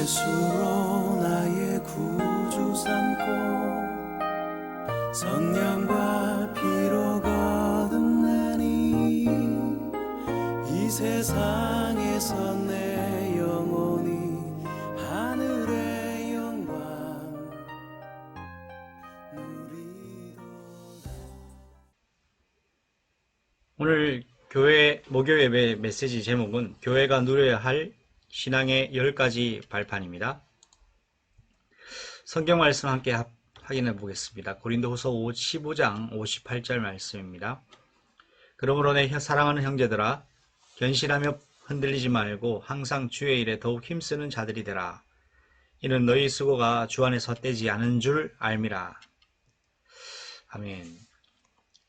예수로 나의 구주 삼고 성령과 피로 거듭나니 이 세상에서 내 영혼이 하늘의 영광 누리도다. 오늘 목요 예배 메시지 제목은 교회가 누려야 할 신앙의 10가지 발판입니다. 성경 말씀 함께 확인해 보겠습니다. 고린도후서 15장 58절 말씀입니다. 그러므로 내 사랑하는 형제들아, 견실하며 흔들리지 말고 항상 주의 일에 더욱 힘쓰는 자들이 되라. 이는 너희 수고가 주 안에서 헛되지 않은 줄 알미라. 아멘.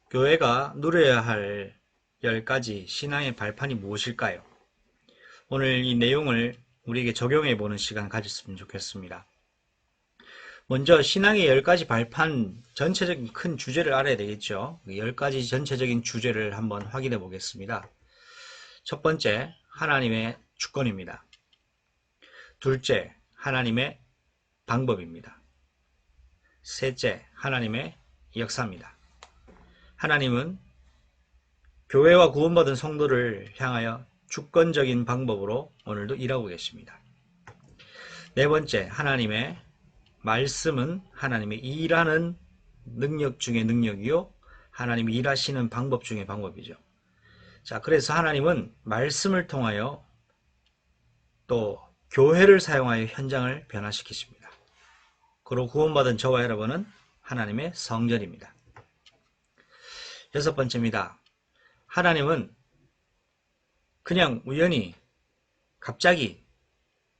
교회가 누려야 할 10가지 신앙의 발판이 무엇일까요? 오늘 이 내용을 우리에게 적용해 보는 시간 가졌으면 좋겠습니다. 먼저 신앙의 10가지 발판 전체적인 큰 주제를 알아야 되겠죠. 10가지 전체적인 주제를 한번 확인해 보겠습니다. 첫 번째, 하나님의 주권입니다. 둘째, 하나님의 방법입니다. 셋째, 하나님의 역사입니다. 하나님은 교회와 구원받은 성도를 향하여 주권적인 방법으로 오늘도 일하고 계십니다. 네 번째, 하나님의 말씀은 하나님의 일하는 능력 중의 능력이요, 하나님이 일하시는 방법 중의 방법이죠. 자, 그래서 하나님은 말씀을 통하여 또 교회를 사용하여 현장을 변화시키십니다. 그리고 구원받은 저와 여러분은 하나님의 성전입니다. 여섯 번째입니다. 하나님은 그냥 우연히 갑자기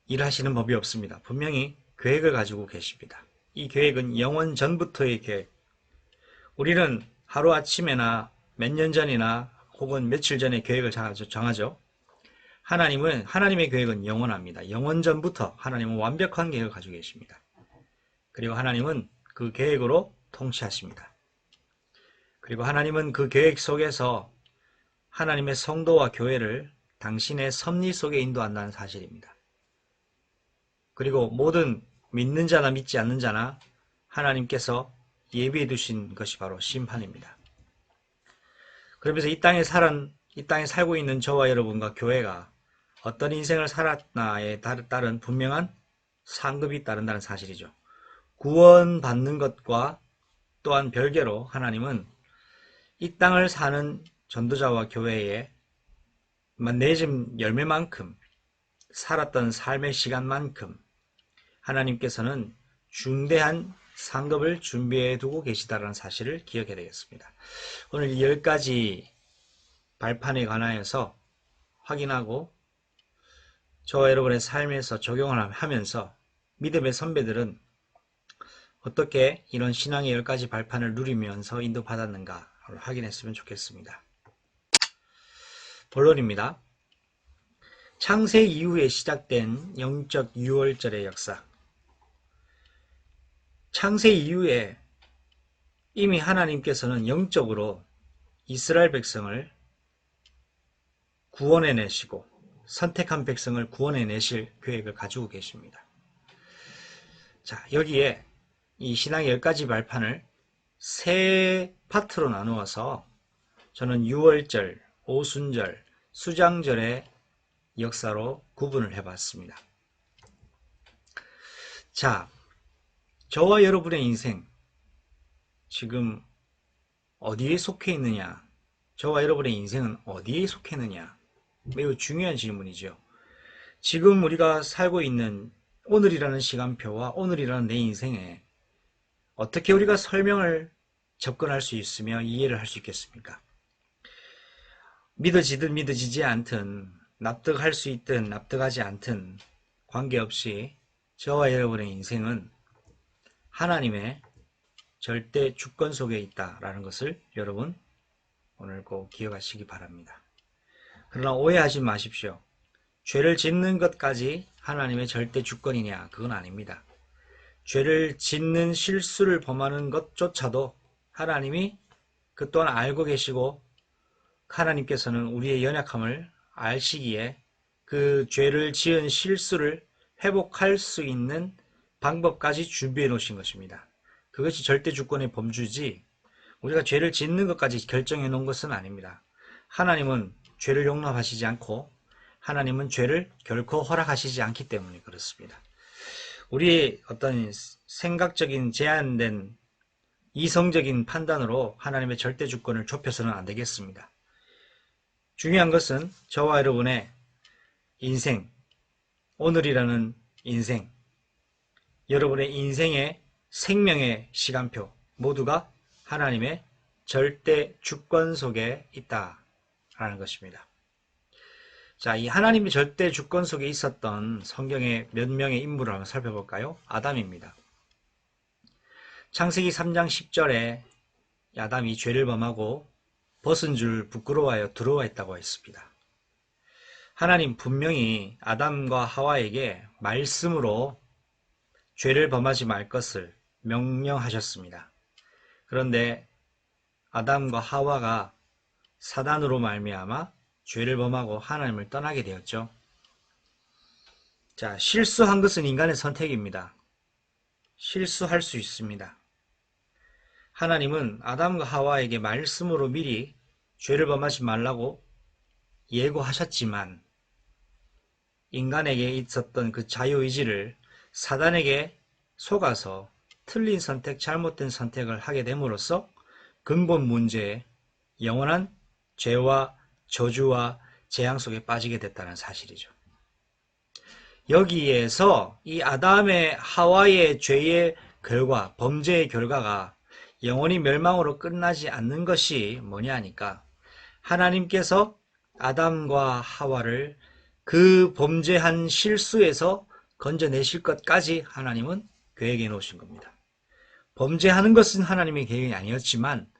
일하시는 법이 없습니다. 분명히 계획을 가지고 계십니다. 이 계획은 영원 전부터의 계획. 우리는 하루아침에나 몇 년 전이나 혹은 며칠 전에 계획을 정하죠. 하나님의 계획은 영원합니다. 영원 전부터 하나님은 완벽한 계획을 가지고 계십니다. 그리고 하나님은 그 계획으로 통치하십니다. 그리고 하나님은 그 계획 속에서 하나님의 성도와 교회를 당신의 섭리 속에 인도한다는 사실입니다. 그리고 모든 믿는 자나 믿지 않는 자나 하나님께서 예비해 두신 것이 바로 심판입니다. 그러면서 이 땅에 살고 있는 저와 여러분과 교회가 어떤 인생을 살았나에 따른 분명한 상급이 따른다는 사실이죠. 구원받는 것과 또한 별개로 하나님은 이 땅을 사는 전도자와 교회에 맺은 열매만큼, 살았던 삶의 시간만큼 하나님께서는 중대한 상급을 준비해 두고 계시다는 사실을 기억해야 되겠습니다. 오늘 이 10가지 발판에 관하여서 확인하고 저와 여러분의 삶에서 적용을 하면서 믿음의 선배들은 어떻게 이런 신앙의 10가지 발판을 누리면서 인도받았는가 확인했으면 좋겠습니다. 본론입니다. 창세 이후에 시작된 영적 유월절의 역사. 창세 이후에 이미 하나님께서는 영적으로 이스라엘 백성을 구원해내시고 선택한 백성을 구원해내실 계획을 가지고 계십니다. 자, 여기에 이 신앙의 10가지 발판을 세 파트로 나누어서 저는 유월절, 오순절, 수장절의 역사로 구분을 해봤습니다. 자, 저와 여러분의 인생 지금 어디에 속해 있느냐? 저와 여러분의 인생은 어디에 속해 있느냐? 매우 중요한 질문이죠. 지금 우리가 살고 있는 오늘이라는 시간표와 오늘이라는 내 인생에 어떻게 우리가 접근할 수 있으며 이해를 할 수 있겠습니까? 믿어지든 믿어지지 않든 납득할 수 있든 납득하지 않든 관계없이 저와 여러분의 인생은 하나님의 절대 주권 속에 있다라는 것을 여러분 오늘 꼭 기억하시기 바랍니다. 그러나 오해하지 마십시오. 죄를 짓는 것까지 하나님의 절대 주권이냐? 그건 아닙니다. 죄를 짓는 실수를 범하는 것조차도 하나님이 그 또한 알고 계시고 하나님께서는 우리의 연약함을 아시기에 그 죄를 지은 실수를 회복할 수 있는 방법까지 준비해 놓으신 것입니다. 그것이 절대 주권의 범주지 우리가 죄를 짓는 것까지 결정해 놓은 것은 아닙니다. 하나님은 죄를 용납하시지 않고 하나님은 죄를 결코 허락하시지 않기 때문에 그렇습니다. 우리의 어떤 생각적인 제한된 이성적인 판단으로 하나님의 절대 주권을 좁혀서는 안 되겠습니다. 중요한 것은 저와 여러분의 인생, 오늘이라는 인생, 여러분의 인생의 생명의 시간표 모두가 하나님의 절대 주권 속에 있다라는 것입니다. 자, 이 하나님의 절대 주권 속에 있었던 성경의 몇 명의 인물을 한번 살펴볼까요? 아담입니다. 창세기 3장 10절에 아담이 죄를 범하고 벗은 줄 부끄러워하여 들어와 있다고 했습니다. 하나님 분명히 아담과 하와에게 말씀으로 죄를 범하지 말 것을 명령하셨습니다. 그런데 아담과 하와가 사단으로 말미암아 죄를 범하고 하나님을 떠나게 되었죠. 자, 실수한 것은 인간의 선택입니다. 실수할 수 있습니다. 하나님은 아담과 하와에게 말씀으로 미리 죄를 범하지 말라고 예고하셨지만 인간에게 있었던 그 자유의지를 사단에게 속아서 틀린 선택, 잘못된 선택을 하게 됨으로써 근본 문제에 영원한 죄와 저주와 재앙 속에 빠지게 됐다는 사실이죠. 여기에서 이 아담의 하와의 죄의 결과, 범죄의 결과가 영원히 멸망으로 끝나지 않는 것이 뭐냐 하니까 하나님께서 아담과 하와를 그 범죄한 실수에서 건져내실 것까지 하나님은 계획해 놓으신 겁니다. 범죄하는 것은 하나님의 계획이 아니었지만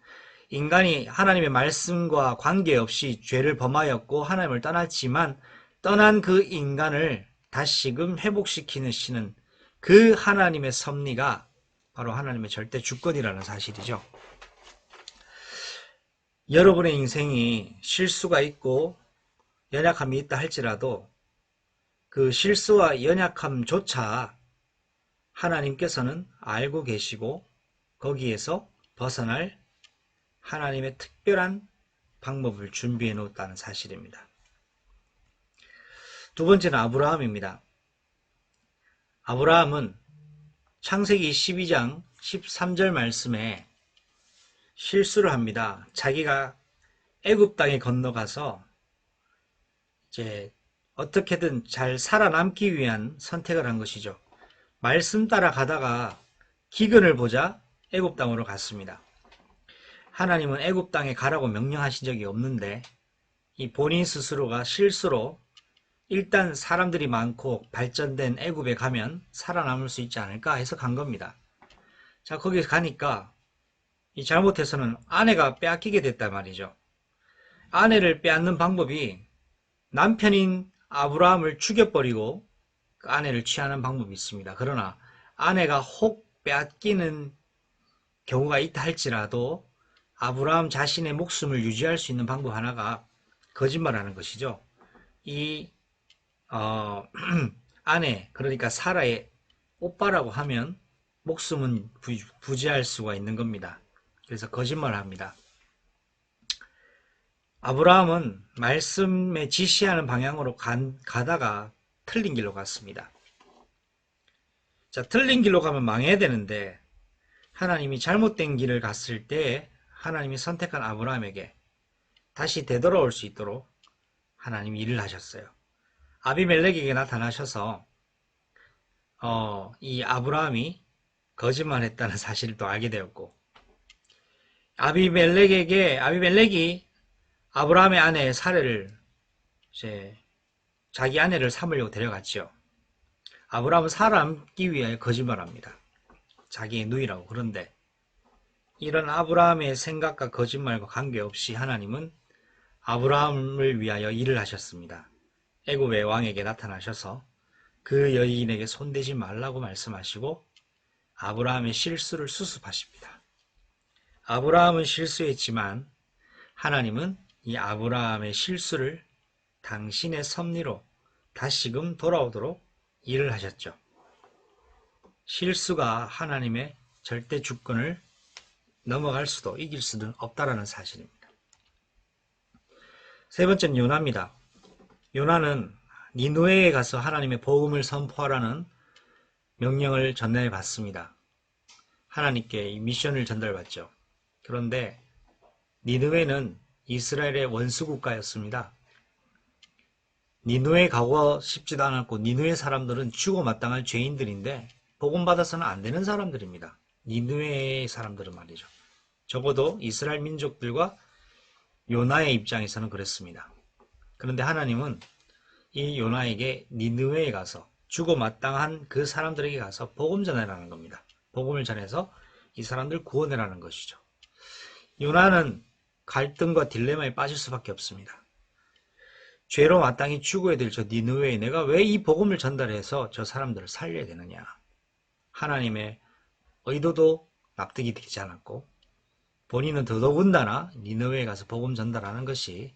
인간이 하나님의 말씀과 관계없이 죄를 범하였고 하나님을 떠났지만 떠난 그 인간을 다시금 회복시키시는 그 하나님의 섭리가 바로 하나님의 절대 주권이라는 사실이죠. 여러분의 인생이 실수가 있고 연약함이 있다 할지라도 그 실수와 연약함조차 하나님께서는 알고 계시고 거기에서 벗어날 하나님의 특별한 방법을 준비해 놓았다는 사실입니다. 두 번째는 아브라함입니다. 아브라함은 창세기 12장 13절 말씀에 실수를 합니다. 자기가 애굽 땅에 건너가서 이제 어떻게든 잘 살아남기 위한 선택을 한 것이죠. 말씀 따라 가다가 기근을 보자 애굽 땅으로 갔습니다. 하나님은 애굽 땅에 가라고 명령하신 적이 없는데 이 본인 스스로가 실수로 일단 사람들이 많고 발전된 애굽에 가면 살아남을 수 있지 않을까 해서 간 겁니다. 자, 거기 가니까 이 잘못해서는 아내가 빼앗기게 됐단 말이죠. 아내를 빼앗는 방법이 남편인 아브라함을 죽여버리고 그 아내를 취하는 방법이 있습니다. 그러나 아내가 혹 빼앗기는 경우가 있다 할지라도 아브라함 자신의 목숨을 유지할 수 있는 방법 하나가 거짓말하는 것이죠. 이 아내, 그러니까 사라의 오빠라고 하면 목숨은 부지할 수가 있는 겁니다. 그래서 거짓말을 합니다. 아브라함은 말씀에 지시하는 방향으로 가다가 틀린 길로 갔습니다. 자, 틀린 길로 가면 망해야 되는데 하나님이 잘못된 길을 갔을 때 하나님이 선택한 아브라함에게 다시 되돌아올 수 있도록 하나님이 일을 하셨어요. 아비멜렉에게 나타나셔서 이 아브라함이 거짓말했다는 사실을 또 알게 되었고 아비멜렉이 아브라함의 아내 사레를 이제 자기 아내를 삼으려고 데려갔죠. 아브라함은 살아남기 위해 거짓말합니다. 자기의 누이라고. 그런데 이런 아브라함의 생각과 거짓말과 관계없이 하나님은 아브라함을 위하여 일을 하셨습니다. 애굽의 왕에게 나타나셔서 그 여인에게 손대지 말라고 말씀하시고 아브라함의 실수를 수습하십니다. 아브라함은 실수했지만 하나님은 이 아브라함의 실수를 당신의 섭리로 다시금 돌아오도록 일을 하셨죠. 실수가 하나님의 절대 주권을 넘어갈 수도 이길 수는 없다라는 사실입니다. 세 번째는 요나입니다. 요나는 니느웨에 가서 하나님의 복음을 선포하라는 명령을 전해 받습니다. 하나님께 이 미션을 전달받죠. 그런데 니느웨는 이스라엘의 원수 국가였습니다. 니느웨에 가고 싶지도 않았고 니느웨 사람들은 죽어 마땅할 죄인들인데 복음 받아서는 안 되는 사람들입니다. 니느웨 사람들은 말이죠. 적어도 이스라엘 민족들과 요나의 입장에서는 그랬습니다. 그런데 하나님은 이 요나에게 니느웨에 가서 죽어 마땅한 그 사람들에게 가서 복음 전해라는 겁니다. 복음을 전해서 이 사람들 구원해라는 것이죠. 요나는 갈등과 딜레마에 빠질 수밖에 없습니다. 죄로 마땅히 죽어야 될 저 니느웨에 내가 왜 이 복음을 전달해서 저 사람들을 살려야 되느냐. 하나님의 의도도 납득이 되지 않았고 본인은 더더군다나 니느웨에 가서 복음 전달하는 것이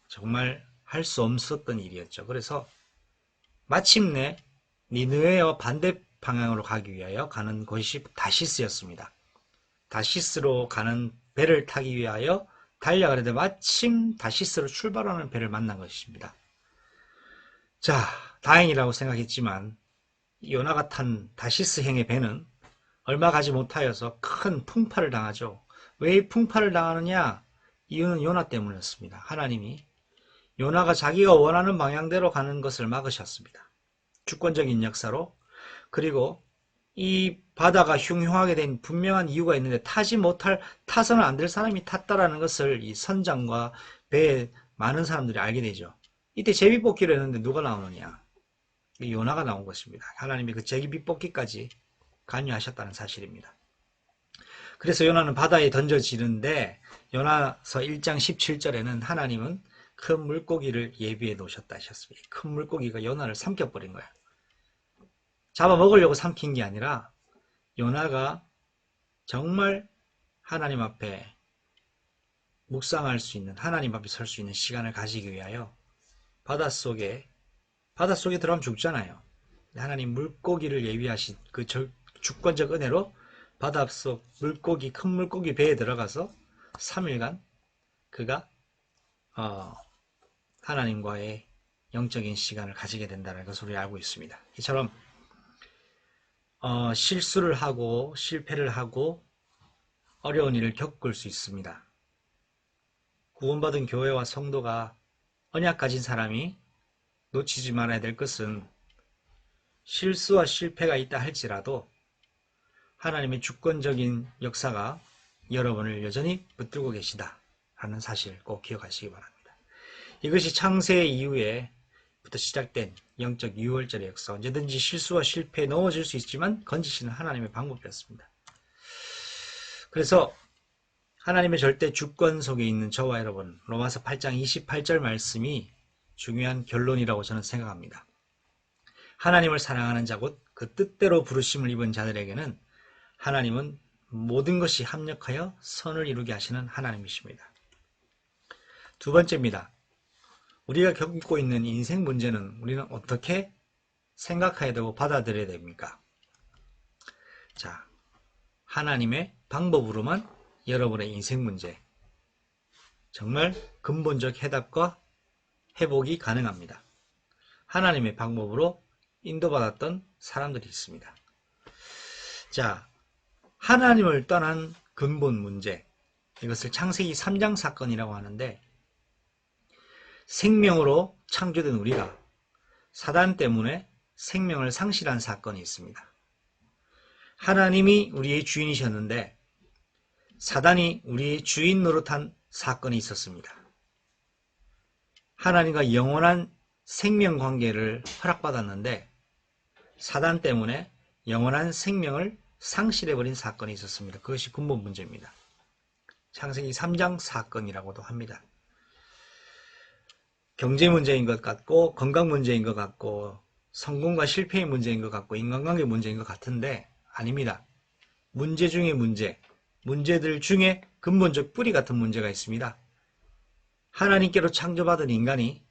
정말 할 수 없었던 일이었죠. 그래서 마침내 니느웨와 반대 방향으로 가기 위하여 가는 곳이 다시스였습니다. 다시스로 가는 배를 타기 위하여 달려가는데 마침 다시스로 출발하는 배를 만난 것입니다. 자, 다행이라고 생각했지만 요나가 탄 다시스행의 배는 얼마 가지 못하여서 큰 풍파를 당하죠. 왜 풍파를 당하느냐? 이유는 요나 때문이었습니다. 하나님이 요나가 자기가 원하는 방향대로 가는 것을 막으셨습니다. 주권적인 역사로. 그리고 이 바다가 흉흉하게 된 분명한 이유가 있는데 타서는 안 될 사람이 탔다라는 것을 이 선장과 배에 많은 사람들이 알게 되죠. 이때 제비뽑기를 했는데 누가 나오느냐? 요나가 나온 것입니다. 하나님이 그 제비뽑기까지 관여하셨다는 사실입니다. 그래서 요나는 바다에 던져지는데 요나서 1장 17절에는 하나님은 큰 물고기를 예비해 놓으셨다 하셨습니다. 큰 물고기가 요나를 삼켜버린 거예요. 잡아먹으려고 삼킨 게 아니라 요나가 정말 하나님 앞에 묵상할 수 있는, 하나님 앞에 설 수 있는 시간을 가지기 위하여 바닷속에 들어가면 죽잖아요. 하나님 물고기를 예비하신 그 주권적 은혜로 바닷속 물고기, 큰 물고기 배에 들어가서 3일간 그가 하나님과의 영적인 시간을 가지게 된다는 것을 우리 알고 있습니다. 이처럼 실수를 하고 실패를 하고 어려운 일을 겪을 수 있습니다. 구원받은 교회와 성도가 언약 가진 사람이 놓치지 말아야 될 것은 실수와 실패가 있다 할지라도 하나님의 주권적인 역사가 여러분을 여전히 붙들고 계시다라는 사실 꼭 기억하시기 바랍니다. 이것이 창세 이후에부터 시작된 영적 유월절의 역사, 언제든지 실수와 실패에 넘어질 수 있지만 건지시는 하나님의 방법이었습니다. 그래서 하나님의 절대 주권 속에 있는 저와 여러분, 로마서 8장 28절 말씀이 중요한 결론이라고 저는 생각합니다. 하나님을 사랑하는 자 곧 그 뜻대로 부르심을 입은 자들에게는 하나님은 모든 것이 합력하여 선을 이루게 하시는 하나님이십니다. 두 번째입니다. 우리가 겪고 있는 인생 문제는 우리는 어떻게 생각해야 되고 받아들여야 됩니까? 자, 하나님의 방법으로만 여러분의 인생 문제, 정말 근본적 해답과 회복이 가능합니다. 하나님의 방법으로 인도받았던 사람들이 있습니다. 자, 하나님을 떠난 근본 문제, 이것을 창세기 3장 사건이라고 하는데, 생명으로 창조된 우리가 사단 때문에 생명을 상실한 사건이 있습니다. 하나님이 우리의 주인이셨는데 사단이 우리의 주인 노릇한 사건이 있었습니다. 하나님과 영원한 생명 관계를 허락받았는데 사단 때문에 영원한 생명을 상실해버린 사건이 있었습니다. 그것이 근본 문제입니다. 창세기 3장 사건이라고도 합니다. 경제 문제인 것 같고 건강 문제인 것 같고 성공과 실패의 문제인 것 같고 인간관계 문제인 것 같은데 아닙니다. 문제 중에 문제들 중에 근본적 뿌리 같은 문제가 있습니다. 하나님께로 창조받은 인간이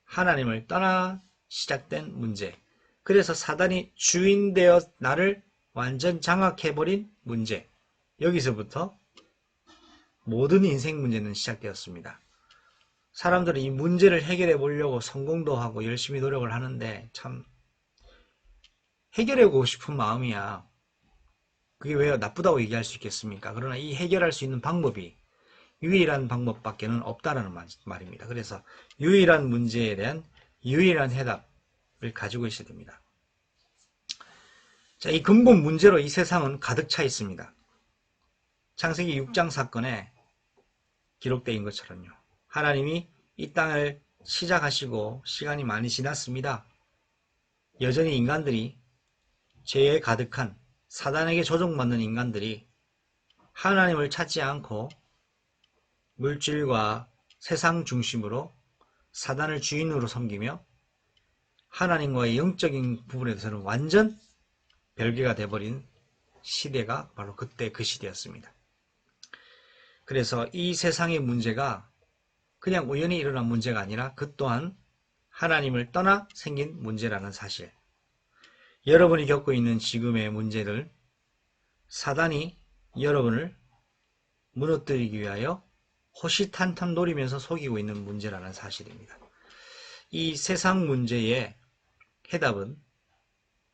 하나님을 떠나 시작된 문제. 그래서 사단이 주인 되어 나를 완전 장악해버린 문제. 여기서부터 모든 인생 문제는 시작되었습니다. 사람들은 이 문제를 해결해 보려고 성공도 하고 열심히 노력을 하는데 참 해결해 보고 싶은 마음이야. 그게 왜 나쁘다고 얘기할 수 있겠습니까? 그러나 이 해결할 수 있는 방법이 유일한 방법밖에는 없다라는 말입니다. 그래서 유일한 문제에 대한 유일한 해답을 가지고 있어야 됩니다. 자, 이 근본 문제로 이 세상은 가득 차 있습니다. 창세기 6장 사건에 기록되어 있는 것처럼요. 하나님이 이 땅을 시작하시고 시간이 많이 지났습니다. 여전히 인간들이 죄에 가득한 사단에게 조종받는 인간들이 하나님을 찾지 않고 물질과 세상 중심으로 사단을 주인으로 섬기며 하나님과의 영적인 부분에 대해서는 완전 별개가 되어버린 시대가 바로 그때 그 시대였습니다. 그래서 이 세상의 문제가 그냥 우연히 일어난 문제가 아니라 그 또한 하나님을 떠나 생긴 문제라는 사실. 여러분이 겪고 있는 지금의 문제를 사단이 여러분을 무너뜨리기 위하여 호시탄탄 노리면서 속이고 있는 문제라는 사실입니다. 이 세상 문제의 해답은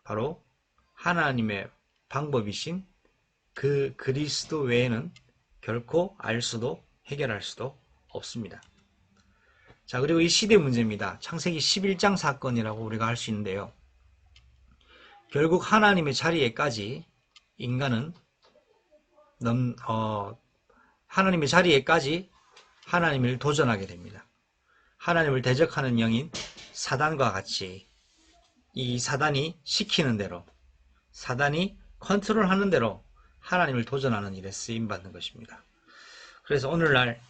바로 하나님의 방법이신 그 그리스도 외에는 결코 알 수도 해결할 수도 없습니다. 자, 그리고 이 시대 문제입니다. 창세기 11장 사건이라고 우리가 할 수 있는데요. 결국 하나님의 자리에까지 인간은 하나님의 자리에까지 하나님을 도전하게 됩니다. 하나님을 대적하는 영인 사단과 같이 이 사단이 시키는 대로, 사단이 컨트롤하는 대로 하나님을 도전하는 일에 쓰임받는 것입니다. 그래서 오늘날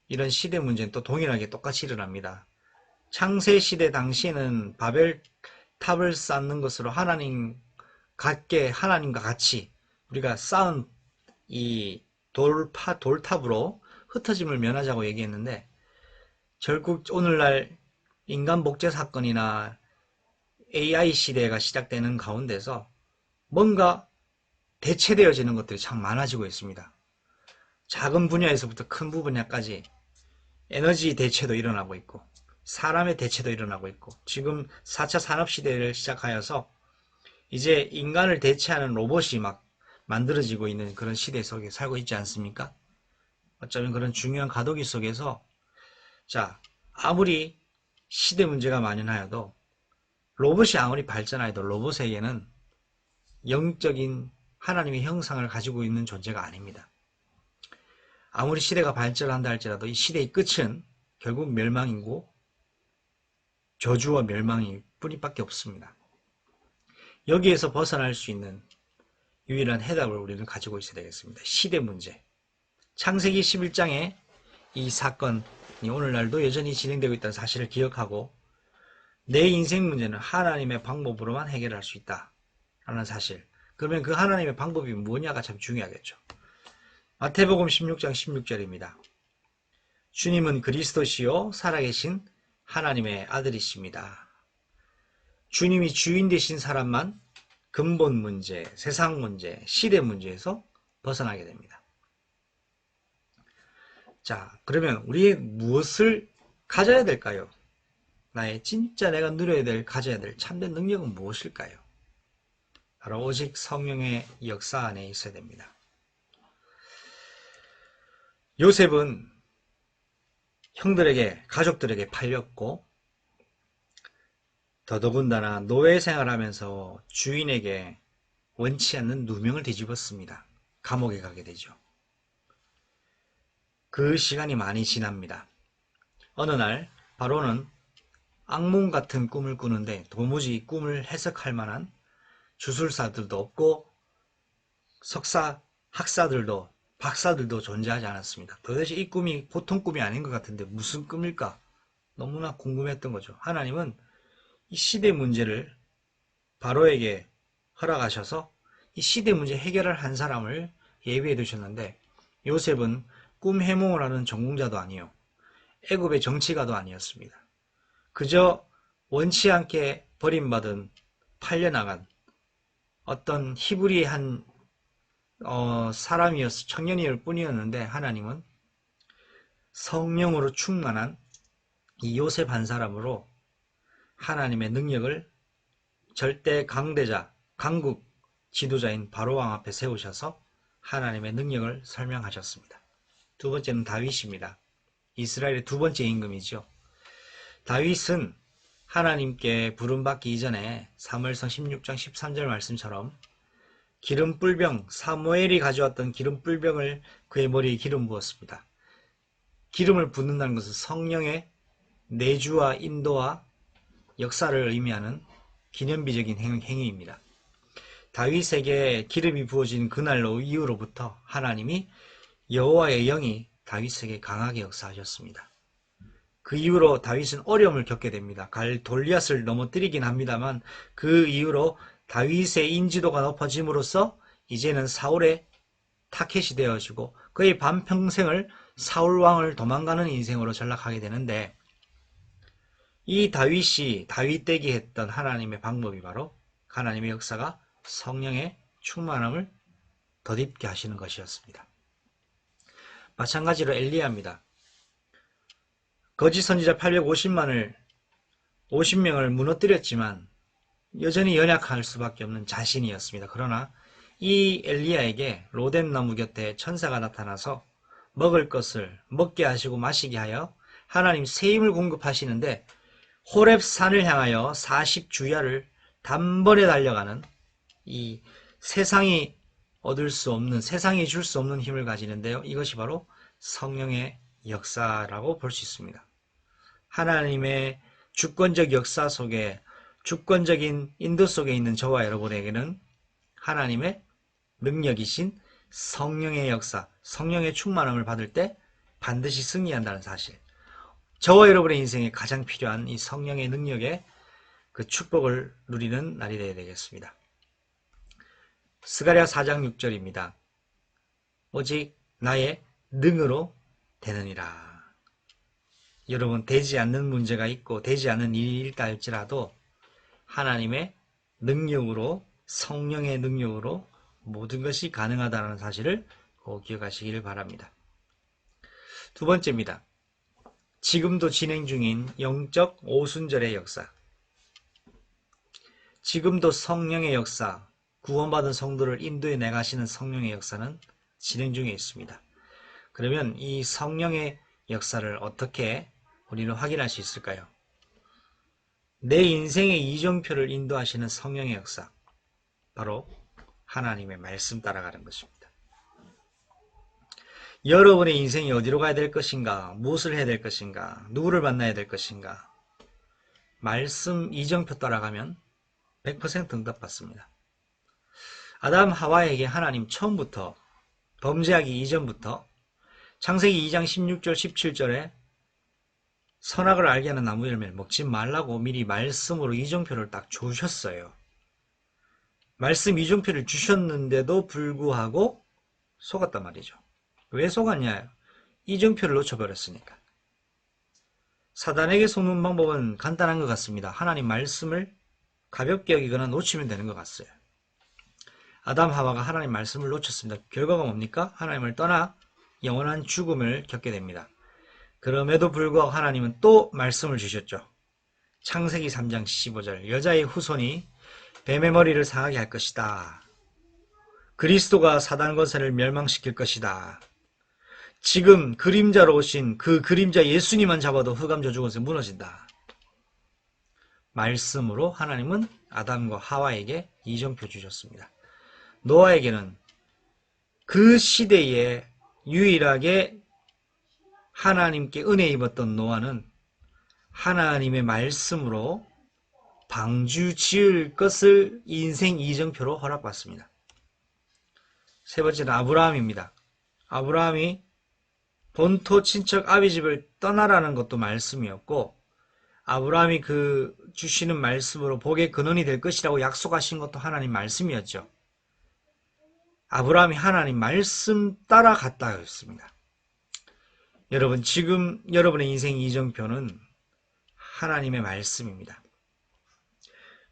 이런 시대 문제는 또 동일하게 똑같이 일어납니다. 창세 시대 당시에는 바벨 탑을 쌓는 것으로 하나님과 같이 우리가 쌓은 이 돌탑으로 흩어짐을 면하자고 얘기했는데, 결국 오늘날 인간 복제 사건이나 AI 시대가 시작되는 가운데서 뭔가 대체되어지는 것들이 참 많아지고 있습니다. 작은 분야에서부터 큰 분야까지 에너지 대체도 일어나고 있고 사람의 대체도 일어나고 있고, 지금 4차 산업시대를 시작하여서 이제 인간을 대체하는 로봇이 막 만들어지고 있는 그런 시대 속에 살고 있지 않습니까? 어쩌면 그런 중요한 과도기 속에서 자, 아무리 시대 문제가 만연하여도 로봇이 아무리 발전하여도 로봇에게는 영적인 하나님의 형상을 가지고 있는 존재가 아닙니다. 아무리 시대가 발전한다 할지라도 이 시대의 끝은 결국 멸망이고 저주와 멸망이 뿐이밖에 없습니다. 여기에서 벗어날 수 있는 유일한 해답을 우리는 가지고 있어야 되겠습니다. 시대 문제. 창세기 11장의 이 사건이 오늘날도 여전히 진행되고 있다는 사실을 기억하고 내 인생 문제는 하나님의 방법으로만 해결할 수 있다라는 사실. 그러면 그 하나님의 방법이 뭐냐가 참 중요하겠죠. 마태복음 16장 16절입니다. 주님은 그리스도시요 살아계신 하나님의 아들이십니다. 주님이 주인 되신 사람만 근본 문제, 세상 문제, 시대 문제에서 벗어나게 됩니다. 자, 그러면 우리의 무엇을 가져야 될까요? 나의 진짜 내가 누려야 될, 가져야 될 참된 능력은 무엇일까요? 바로 오직 성령의 역사 안에 있어야 됩니다. 요셉은 형들에게, 가족들에게 팔렸고 더더군다나 노예 생활하면서 주인에게 원치 않는 누명을 뒤집었습니다. 감옥에 가게 되죠. 그 시간이 많이 지납니다. 어느 날 바로는 악몽 같은 꿈을 꾸는데 도무지 꿈을 해석할 만한 주술사들도 없고 석사, 학사들도 박사들도 존재하지 않았습니다. 도대체 이 꿈이 보통 꿈이 아닌 것 같은데 무슨 꿈일까? 너무나 궁금했던 거죠. 하나님은 이 시대 문제를 바로에게 허락하셔서 이 시대 문제 해결을 한 사람을 예비해 두셨는데, 요셉은 꿈 해몽을 하는 전공자도 아니요 애굽의 정치가도 아니었습니다. 그저 원치 않게 버림받은 팔려나간 어떤 히브리의 한 사람이었어 청년일 뿐이었는데 하나님은 성령으로 충만한 이 요셉 한 사람으로 하나님의 능력을 절대 강대자, 강국 지도자인 바로왕 앞에 세우셔서 하나님의 능력을 설명하셨습니다. 두 번째는 다윗입니다. 이스라엘의 두 번째 임금이죠. 다윗은 하나님께 부름받기 이전에 사무엘상 16장 13절 말씀처럼 기름불병, 사무엘이 가져왔던 기름불병을 그의 머리에 기름 부었습니다. 기름을 붓는다는 것은 성령의 내주와 인도와 역사를 의미하는 기념비적인 행위입니다. 다윗에게 기름이 부어진 그날로 이후로부터 하나님이 여호와의 영이 다윗에게 강하게 역사하셨습니다. 그 이후로 다윗은 어려움을 겪게 됩니다. 골리앗을 넘어뜨리긴 합니다만 그 이후로 다윗의 인지도가 높아짐으로써 이제는 사울의 타켓이 되어지고 그의 반평생을 사울왕을 도망가는 인생으로 전락하게 되는데 이 다윗이 다윗되게 했던 하나님의 방법이 바로 하나님의 역사가 성령의 충만함을 덧입게 하시는 것이었습니다. 마찬가지로 엘리야입니다. 거짓 선지자 850명을 무너뜨렸지만 여전히 연약할 수밖에 없는 자신이었습니다. 그러나 이 엘리야에게 로뎀나무 곁에 천사가 나타나서 먹을 것을 먹게 하시고 마시게 하여 하나님 새 힘을 공급하시는데 호렙산을 향하여 40주야를 단번에 달려가는 이 세상이 얻을 수 없는, 세상이 줄 수 없는 힘을 가지는데요. 이것이 바로 성령의 역사라고 볼 수 있습니다. 하나님의 주권적 역사 속에, 주권적인 인도 속에 있는 저와 여러분에게는 하나님의 능력이신 성령의 역사, 성령의 충만함을 받을 때 반드시 승리한다는 사실, 저와 여러분의 인생에 가장 필요한 이 성령의 능력의 그 축복을 누리는 날이 되어야 되겠습니다. 스가랴 4장 6절입니다. 오직 나의 능으로 되느니라. 여러분, 되지 않는 문제가 있고 되지 않는 일이 있다 할지라도 하나님의 능력으로, 성령의 능력으로 모든 것이 가능하다는 사실을 꼭 기억하시기를 바랍니다. 두 번째입니다. 지금도 진행 중인 영적 오순절의 역사. 지금도 성령의 역사, 구원받은 성도를 인도해 나가시는 성령의 역사는 진행 중에 있습니다. 그러면 이 성령의 역사를 어떻게 우리는 확인할 수 있을까요? 내 인생의 이정표를 인도하시는 성령의 역사, 바로 하나님의 말씀 따라가는 것입니다. 여러분의 인생이 어디로 가야 될 것인가, 무엇을 해야 될 것인가, 누구를 만나야 될 것인가, 말씀 이정표 따라가면 100% 응답받습니다. 아담 하와에게 하나님 처음부터, 범죄하기 이전부터 창세기 2장 16절 17절에 선악을 알게 하는 나무 열매를 먹지 말라고 미리 말씀으로 이정표를 딱 주셨어요. 말씀 이정표를 주셨는데도 불구하고 속았단 말이죠. 왜 속았냐? 이정표를 놓쳐버렸으니까. 사단에게 속는 방법은 간단한 것 같습니다. 하나님 말씀을 가볍게 여기거나 놓치면 되는 것 같아요. 아담 하와가 하나님 말씀을 놓쳤습니다. 결과가 뭡니까? 하나님을 떠나 영원한 죽음을 겪게 됩니다. 그럼에도 불구하고 하나님은 또 말씀을 주셨죠. 창세기 3장 15절, 여자의 후손이 뱀의 머리를 상하게 할 것이다. 그리스도가 사단 권세를 멸망시킬 것이다. 지금 그림자로 오신 그 그림자 예수님만 잡아도 흑암 저주 권세 무너진다. 말씀으로 하나님은 아담과 하와에게 이정표 주셨습니다. 노아에게는 그 시대에 유일하게 하나님께 은혜 입었던 노아는 하나님의 말씀으로 방주 지을 것을 인생 이정표로 허락받습니다. 세 번째는 아브라함입니다. 아브라함이 본토 친척 아비집을 떠나라는 것도 말씀이었고, 아브라함이 그 주시는 말씀으로 복의 근원이 될 것이라고 약속하신 것도 하나님 말씀이었죠. 아브라함이 하나님 말씀 따라갔다 했습니다. 여러분, 지금 여러분의 인생 이정표는 하나님의 말씀입니다.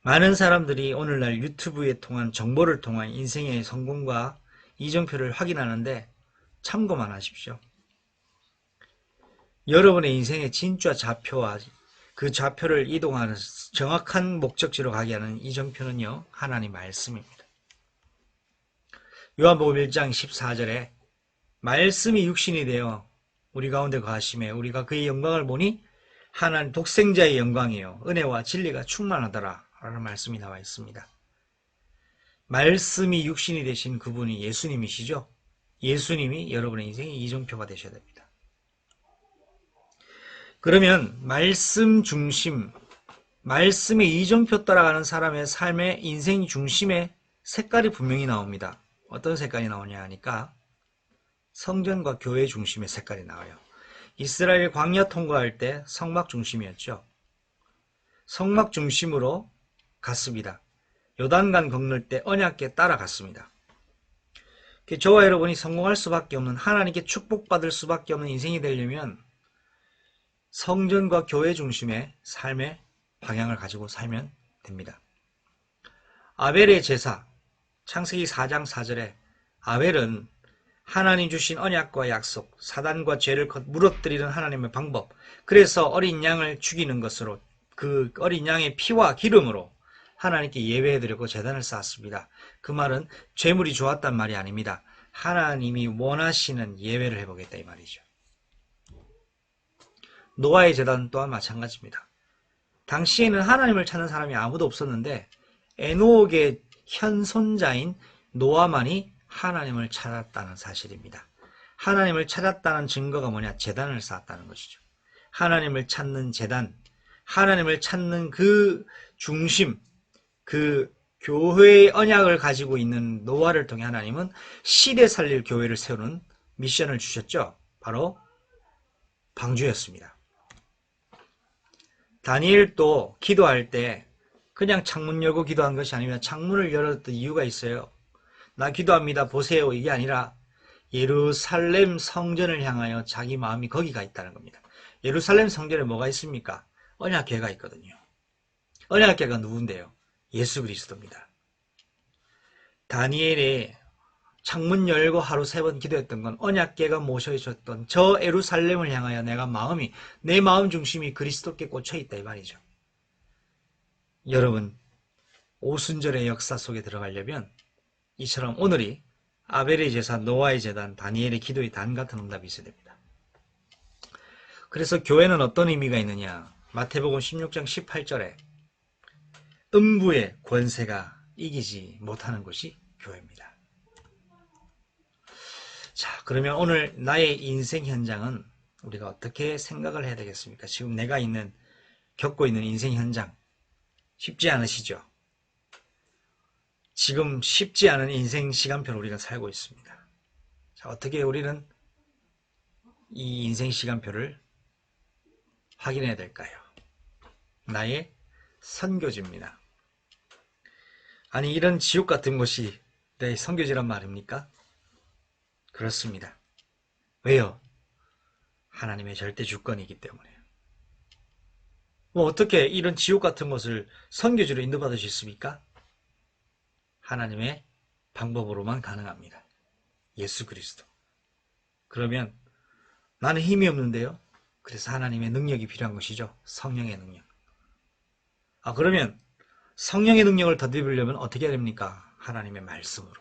많은 사람들이 오늘날 유튜브에 통한 정보를 통한 인생의 성공과 이정표를 확인하는데 참고만 하십시오. 여러분의 인생의 진짜 좌표와 그 좌표를 이동하는 정확한 목적지로 가게 하는 이정표는요, 하나님 말씀입니다. 요한복음 1장 14절에 말씀이 육신이 되어 우리 가운데 거하심에 우리가 그의 영광을 보니 하나님 독생자의 영광이요 은혜와 진리가 충만하더라 라는 말씀이 나와 있습니다. 말씀이 육신이 되신 그분이 예수님이시죠. 예수님이 여러분의 인생의 이정표가 되셔야 됩니다. 그러면 말씀 중심, 말씀의 이정표 따라가는 사람의 삶의 인생 중심의 색깔이 분명히 나옵니다. 어떤 색깔이 나오냐 하니까 성전과 교회 중심의 색깔이 나와요. 이스라엘 광야 통과할 때 성막 중심이었죠. 성막 중심으로 갔습니다. 요단강 건널 때 언약궤 따라갔습니다. 저와 여러분이 성공할 수밖에 없는, 하나님께 축복받을 수밖에 없는 인생이 되려면 성전과 교회 중심의 삶의 방향을 가지고 살면 됩니다. 아벨의 제사, 창세기 4장 4절에 아벨은 하나님 주신 언약과 약속, 사단과 죄를 무너뜨리는 하나님의 방법, 그래서 어린 양을 죽이는 것으로 그 어린 양의 피와 기름으로 하나님께 예배해드리고 제단을 쌓았습니다. 그 말은 죄물이 좋았단 말이 아닙니다. 하나님이 원하시는 예배를 해보겠다 이 말이죠. 노아의 제단 또한 마찬가지입니다. 당시에는 하나님을 찾는 사람이 아무도 없었는데 에녹의 현손자인 노아만이 하나님을 찾았다는 사실입니다. 하나님을 찾았다는 증거가 뭐냐? 제단을 쌓았다는 것이죠. 하나님을 찾는 제단, 하나님을 찾는 그 중심, 그 교회의 언약을 가지고 있는 노아를 통해 하나님은 시대 살릴 교회를 세우는 미션을 주셨죠. 바로 방주였습니다. 다니엘도 기도할 때 그냥 창문 열고 기도한 것이 아니라 창문을 열었던 이유가 있어요. 나 기도합니다. 보세요. 이게 아니라 예루살렘 성전을 향하여 자기 마음이 거기가 있다는 겁니다. 예루살렘 성전에 뭐가 있습니까? 언약궤가 있거든요. 언약궤가 누군데요? 예수 그리스도입니다. 다니엘이 창문 열고 하루 3번 기도했던 건 언약궤가 모셔 있었던 저 예루살렘을 향하여 내 마음 중심이 그리스도께 꽂혀 있다 이 말이죠. 여러분, 오순절의 역사 속에 들어가려면 이처럼 오늘이 아벨의 제사, 노아의 제단, 다니엘의 기도의 단 같은 응답이 있어야 됩니다. 그래서 교회는 어떤 의미가 있느냐? 마태복음 16장 18절에 음부의 권세가 이기지 못하는 것이 교회입니다. 자, 그러면 오늘 나의 인생 현장은 우리가 어떻게 생각을 해야 되겠습니까? 지금 내가 겪고 있는 인생 현장 쉽지 않으시죠? 지금 쉽지 않은 인생 시간표를 우리가 살고 있습니다. 자, 어떻게 우리는 이 인생 시간표를 확인해야 될까요? 나의 선교지입니다. 아니, 이런 지옥 같은 곳이 내 선교지란 말입니까? 그렇습니다. 왜요? 하나님의 절대 주권이기 때문에요. 어떻게 이런 지옥 같은 곳을 선교지로 인도받을 수 있습니까? 하나님의 방법으로만 가능합니다. 예수 그리스도. 그러면 나는 힘이 없는데요. 그래서 하나님의 능력이 필요한 것이죠. 성령의 능력. 그러면 성령의 능력을 덧입으려면 어떻게 해야 됩니까? 하나님의 말씀으로.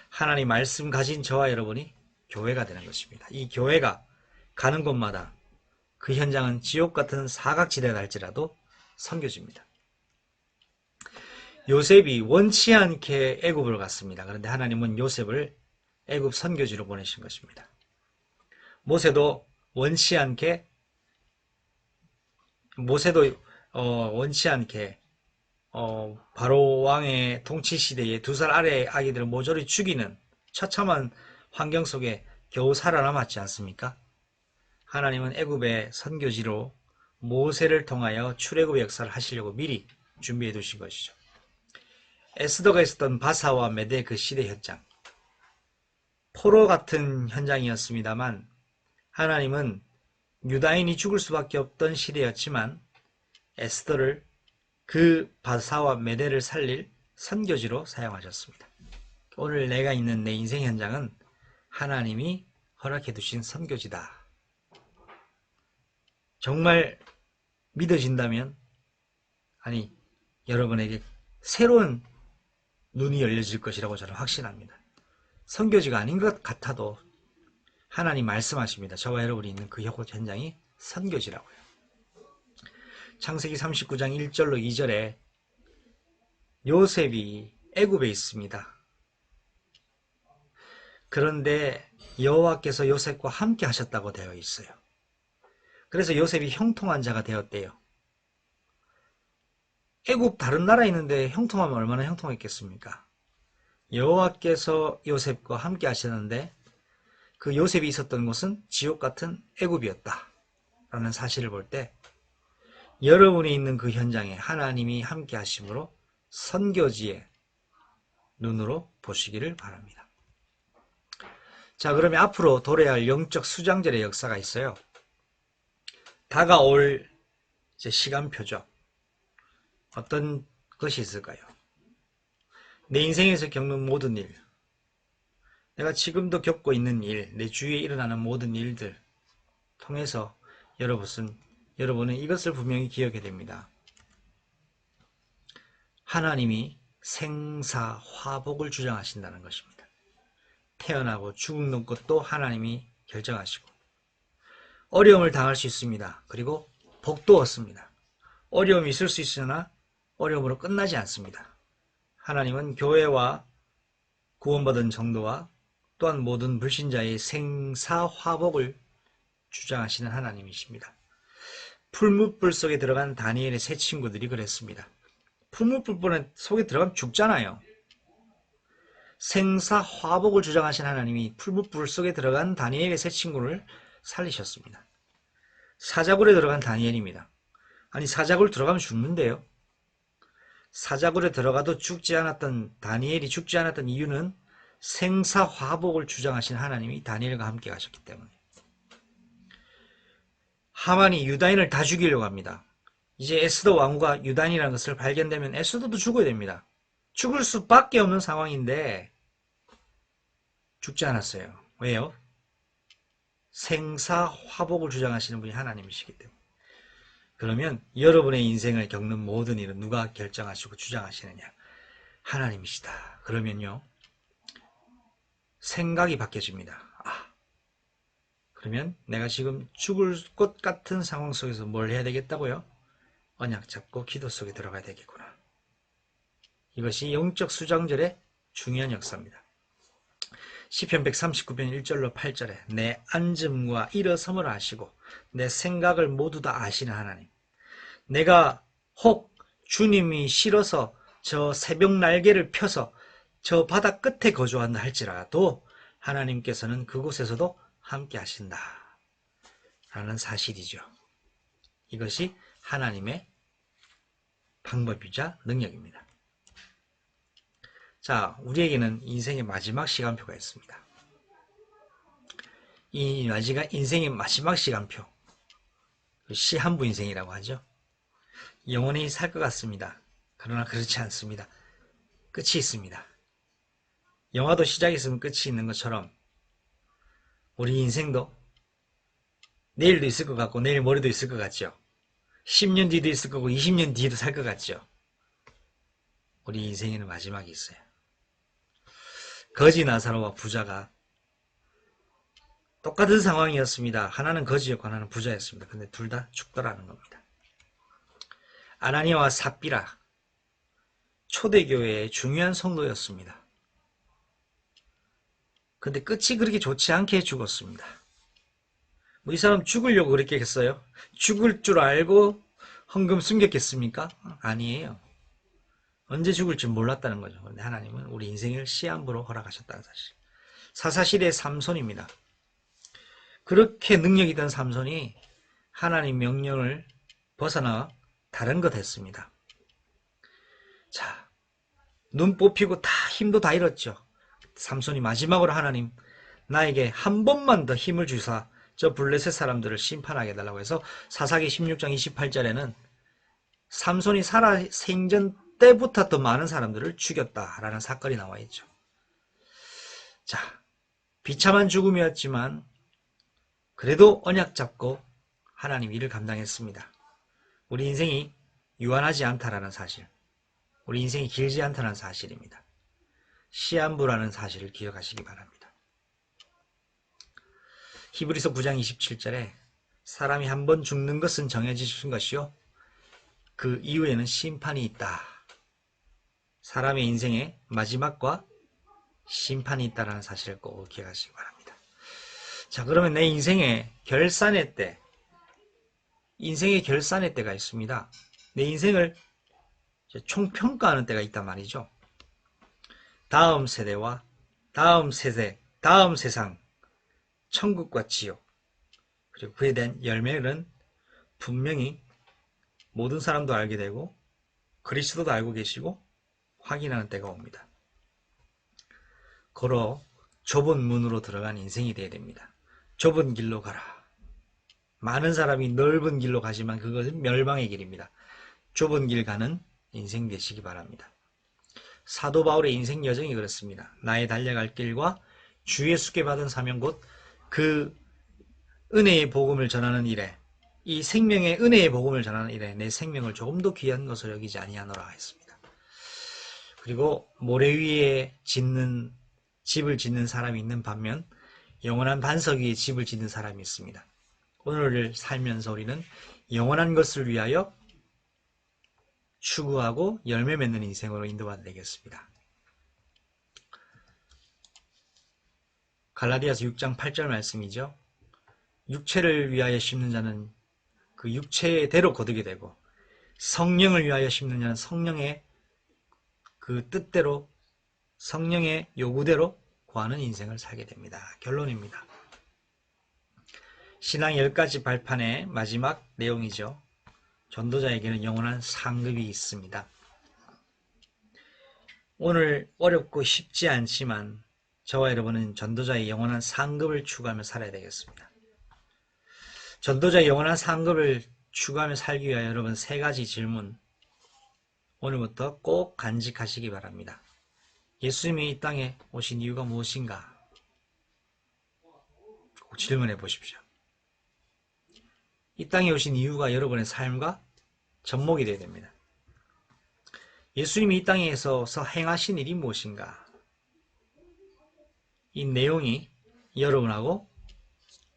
하나님 말씀 가진 저와 여러분이 교회가 되는 것입니다. 이 교회가 가는 곳마다 그 현장은 지옥 같은 사각지대가 할지라도 선교지입니다. 요셉이 원치 않게 애굽을 갔습니다. 그런데 하나님은 요셉을 애굽 선교지로 보내신 것입니다. 모세도 원치 않게 바로 왕의 통치 시대에 2살 아래의 아기들을 모조리 죽이는 처참한 환경 속에 겨우 살아남았지 않습니까? 하나님은 애굽의 선교지로 모세를 통하여 출애굽의 역사를 하시려고 미리 준비해 두신 것이죠. 에스더가 있었던 바사와 메대 그 시대 현장, 포로 같은 현장이었습니다만 하나님은 유다인이 죽을 수밖에 없던 시대였지만 에스더를 그 바사와 메대를 살릴 선교지로 사용하셨습니다. 오늘 내가 있는 내 인생 현장은 하나님이 허락해 두신 선교지다. 정말 믿어진다면, 아니, 여러분에게 새로운 눈이 열려질 것이라고 저는 확신합니다. 선교지가 아닌 것 같아도 하나님 말씀하십니다. 저와 여러분이 있는 그 현장이 선교지라고요. 창세기 39장 1절로 2절에 요셉이 애굽에 있습니다. 그런데 여호와께서 요셉과 함께 하셨다고 되어 있어요. 그래서 요셉이 형통한 자가 되었대요. 애굽 다른 나라에 있는데 형통하면 얼마나 형통했겠습니까? 여호와께서 요셉과 함께 하셨는데 그 요셉이 있었던 곳은 지옥 같은 애굽이었다 라는 사실을 볼 때 여러분이 있는 그 현장에 하나님이 함께 하심으로 선교지의 눈으로 보시기를 바랍니다. 자, 그러면 앞으로 도래할 할 영적 수장절의 역사가 있어요. 다가올 이제 시간표죠. 어떤 것이 있을까요? 내 인생에서 겪는 모든 일, 내가 지금도 겪고 있는 일, 내 주위에 일어나는 모든 일들 통해서 여러분은 이것을 분명히 기억해야 됩니다. 하나님이 생사화복을 주장하신다는 것입니다. 태어나고 죽는 것도 하나님이 결정하시고 어려움을 당할 수 있습니다. 그리고 복도 얻습니다. 어려움이 있을 수 있으나 어려움으로 끝나지 않습니다. 하나님은 교회와 구원받은 정도와 또한 모든 불신자의 생사화복을 주장하시는 하나님이십니다. 풀무불 속에 들어간 다니엘의 세 친구들이 그랬습니다. 풀무불 속에 들어가면 죽잖아요. 생사화복을 주장하신 하나님이 풀무불 속에 들어간 다니엘의 세 친구를 살리셨습니다. 사자굴에 들어간 다니엘입니다. 아니, 사자굴 들어가면 죽는데요. 사자굴에 들어가도 죽지 않았던 다니엘이 죽지 않았던 이유는 생사화복을 주장하신 하나님이 다니엘과 함께 가셨기 때문에. 하만이 유다인을 다 죽이려고 합니다. 이제 에스더 왕후가 유다인이라는 것을 발견되면 에스더도 죽어야 됩니다. 죽을 수밖에 없는 상황인데 죽지 않았어요. 왜요? 생사화복을 주장하시는 분이 하나님이시기 때문에. 그러면 여러분의 인생을 겪는 모든 일은 누가 결정하시고 주장하시느냐? 하나님이시다. 그러면요, 생각이 바뀌어집니다. 그러면 내가 지금 죽을 것 같은 상황 속에서 뭘 해야 되겠다고요? 언약 잡고 기도 속에 들어가야 되겠구나. 이것이 영적 수장절의 중요한 역사입니다. 시편 139편 1절로 8절에 내 앉음과 일어섬을 아시고 내 생각을 모두 다 아시는 하나님, 내가 혹 주님이 싫어서 저 새벽 날개를 펴서 저 바다 끝에 거주한다 할지라도 하나님께서는 그곳에서도 함께 하신다 라는 사실이죠. 이것이 하나님의 방법이자 능력입니다. 자, 우리에게는 인생의 마지막 시간표가 있습니다. 이 인생의 마지막 시간표, 시한부 인생이라고 하죠. 영원히 살 것 같습니다. 그러나 그렇지 않습니다. 끝이 있습니다. 영화도 시작이 있으면 끝이 있는 것처럼 우리 인생도 내일도 있을 것 같고 내일 모레도 있을 것 같죠. 10년 뒤도 있을 거고 20년 뒤에도 살 것 같죠. 우리 인생에는 마지막이 있어요. 거지 나사로와 부자가 똑같은 상황이었습니다. 하나는 거지였고 하나는 부자였습니다. 근데 둘 다 죽더라는 겁니다. 아나니아와 삽비라, 초대교회의 중요한 성도였습니다. 근데 끝이 그렇게 좋지 않게 죽었습니다. 뭐 이 사람 죽으려고 그렇게 했어요? 죽을 줄 알고 헌금 숨겼겠습니까? 아니에요. 언제 죽을지 몰랐다는 거죠. 그런데 하나님은 우리 인생을 시한부로 허락하셨다는 사실. 사사시대의 삼손입니다. 그렇게 능력 있던 삼손이 하나님 명령을 벗어나 다른 것 했습니다. 자, 눈 뽑히고 다 힘도 다 잃었죠. 삼손이 마지막으로 하나님, 나에게 한 번만 더 힘을 주사 저 블레셋 사람들을 심판하게 해달라고 해서 사사기 16장 28절에는 삼손이 살아 생전 때부터 더 많은 사람들을 죽였다라는 사건이 나와 있죠. 자, 비참한 죽음이었지만 그래도 언약 잡고 하나님 일을 감당했습니다. 우리 인생이 유한하지 않다라는 사실, 우리 인생이 길지 않다는 사실입니다. 시한부라는 사실을 기억하시기 바랍니다. 히브리서 9장 27절에 사람이 한 번 죽는 것은 정해지신 것이요 그 이후에는 심판이 있다. 사람의 인생의 마지막과 심판이 있다는 사실을 꼭 기억하시기 바랍니다. 자, 그러면 내 인생의 결산의 때, 인생의 결산의 때가 있습니다. 내 인생을 총평가하는 때가 있단 말이죠. 다음 세대와 다음 세대, 다음 세상, 천국과 지옥, 그리고 그에 대한 열매는 분명히 모든 사람도 알게 되고 그리스도도 알고 계시고 확인하는 때가 옵니다. 걸어 좁은 문으로 들어간 인생이 되어야 됩니다. 좁은 길로 가라. 많은 사람이 넓은 길로 가지만 그것은 멸망의 길입니다. 좁은 길 가는 인생 되시기 바랍니다. 사도 바울의 인생 여정이 그렇습니다. 나의 달려갈 길과 주 예수께 받은 사명 곧 그 은혜의 복음을 전하는 일에, 이 생명의 은혜의 복음을 전하는 일에 내 생명을 조금도 귀한 것으로 여기지 아니하노라 했습니다. 그리고 모래 위에 집을 짓는 사람이 있는 반면 영원한 반석 위에 집을 짓는 사람이 있습니다. 오늘을 살면서 우리는 영원한 것을 위하여 추구하고 열매 맺는 인생으로 인도받아야 되겠습니다. 갈라디아서 6장 8절 말씀이죠. 육체를 위하여 심는 자는 그 육체대로 거두게 되고 성령을 위하여 심는 자는 성령의 그 뜻대로 성령의 요구대로 구하는 인생을 살게 됩니다. 결론입니다. 신앙 10가지 발판의 마지막 내용이죠. 전도자에게는 영원한 상급이 있습니다. 오늘 어렵고 쉽지 않지만 저와 여러분은 전도자의 영원한 상급을 추구하며 살아야 되겠습니다. 전도자의 영원한 상급을 추구하며 살기 위하여 여러분 3가지 질문 오늘부터 꼭 간직하시기 바랍니다. 예수님이 이 땅에 오신 이유가 무엇인가? 꼭 질문해 보십시오. 이 땅에 오신 이유가 여러분의 삶과 접목이 되어야 됩니다. 예수님이 이 땅에서 행하신 일이 무엇인가? 이 내용이 여러분하고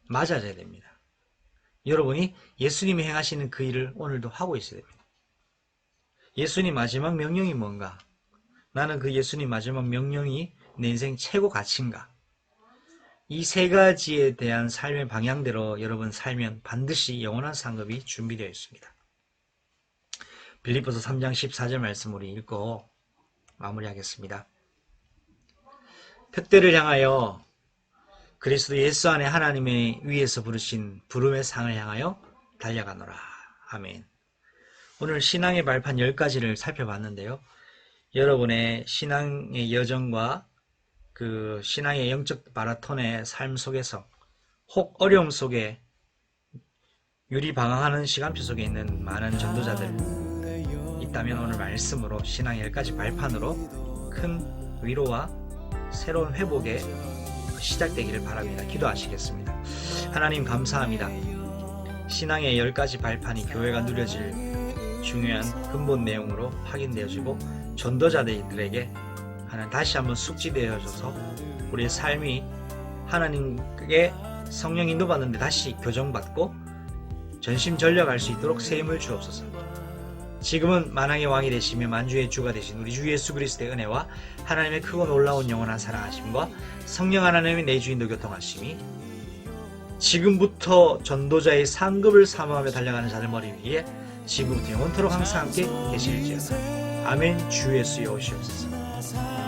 맞아져야 됩니다. 여러분이 예수님이 행하시는 그 일을 오늘도 하고 있어야 됩니다. 예수님 마지막 명령이 뭔가? 나는 그 예수님 마지막 명령이 내 인생 최고 가치인가? 이 3가지에 대한 삶의 방향대로 여러분 살면 반드시 영원한 상급이 준비되어 있습니다. 빌립보서 3장 14절 말씀 우리 읽고 마무리하겠습니다. 표대를 향하여 그리스도 예수 안에 하나님의 위에서 부르신 부름의 상을 향하여 달려가노라. 아멘. 오늘 신앙의 발판 10가지를 살펴봤는데요. 여러분의 신앙의 여정과 그 신앙의 영적 마라톤의 삶 속에서 혹 어려움 속에 유리방황하는 시간표 속에 있는 많은 전도자들 있다면 오늘 말씀으로 신앙의 10가지 발판으로 큰 위로와 새로운 회복의 시작되기를 바랍니다. 기도하시겠습니다. 하나님 감사합니다. 신앙의 10가지 발판이 교회가 누려질 중요한 근본 내용으로 확인되어지고 전도자들에게 하나님 다시 한번 숙지되어져서 우리의 삶이 하나님께 성령 인도받는데 다시 교정받고 전심전력할 수 있도록 세임을 주옵소서. 지금은 만왕의 왕이 되시며 만주의 주가 되신 우리 주 예수 그리스도의 은혜와 하나님의 크고 놀라운 영원한 사랑하심과 성령 하나님의 내주인도 교통하심이 지금부터 전도자의 상급을 사모하며 달려가는 자들 머리 위에 지금부터 영원토록 항상 함께 계실지어다. 아멘. 주 예수여 오시옵소서.